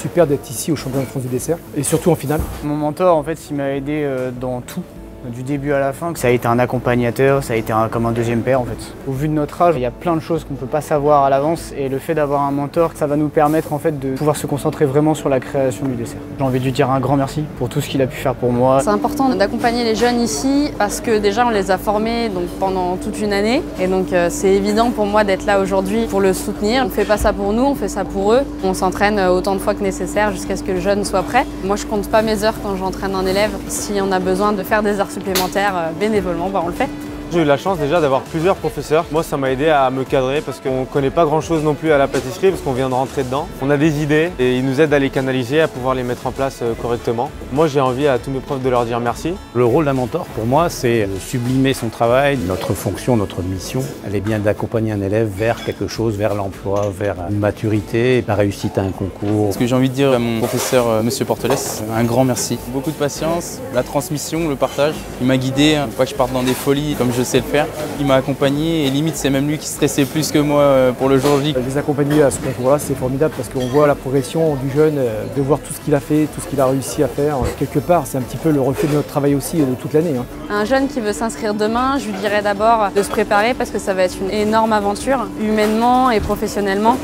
super d'être ici au championnat de France du dessert et surtout en finale. Mon mentor, en fait, il m'a aidé dans tout. Du début à la fin, ça a été un accompagnateur, ça a été comme un deuxième père en fait. Au vu de notre âge, il y a plein de choses qu'on ne peut pas savoir à l'avance et le fait d'avoir un mentor, ça va nous permettre en fait de pouvoir se concentrer vraiment sur la création du dessert. J'ai envie de lui dire un grand merci pour tout ce qu'il a pu faire pour moi. C'est important d'accompagner les jeunes ici parce que déjà on les a formés pendant toute une année et donc c'est évident pour moi d'être là aujourd'hui pour le soutenir. On ne fait pas ça pour nous, on fait ça pour eux. On s'entraîne autant de fois que nécessaire jusqu'à ce que le jeune soit prêt. Moi je compte pas mes heures quand j'entraîne un élève. Si on a besoin de faire des heures supplémentaires bénévolement, on le fait. J'ai eu la chance déjà d'avoir plusieurs professeurs. Moi, ça m'a aidé à me cadrer parce qu'on ne connaît pas grand-chose non plus à la pâtisserie parce qu'on vient de rentrer dedans. On a des idées et ils nous aident à les canaliser, à pouvoir les mettre en place correctement. Moi, j'ai envie à tous mes profs de leur dire merci. Le rôle d'un mentor, pour moi, c'est de sublimer son travail. Notre fonction, notre mission, elle est bien d'accompagner un élève vers quelque chose, vers l'emploi, vers une maturité, la réussite à un concours. Ce que j'ai envie de dire à mon professeur, Monsieur Portelès, un grand merci. Beaucoup de patience, la transmission, le partage. Il m'a guidé, pas que je parte dans des folies comme je sais le faire. Il m'a accompagné et limite c'est même lui qui stressait plus que moi pour le jour J. Les accompagner à ce concours-là, c'est formidable parce qu'on voit la progression du jeune, de voir tout ce qu'il a fait, tout ce qu'il a réussi à faire. Quelque part, c'est un petit peu le reflet de notre travail aussi de toute l'année. Un jeune qui veut s'inscrire demain, je lui dirais d'abord de se préparer parce que ça va être une énorme aventure, humainement et professionnellement.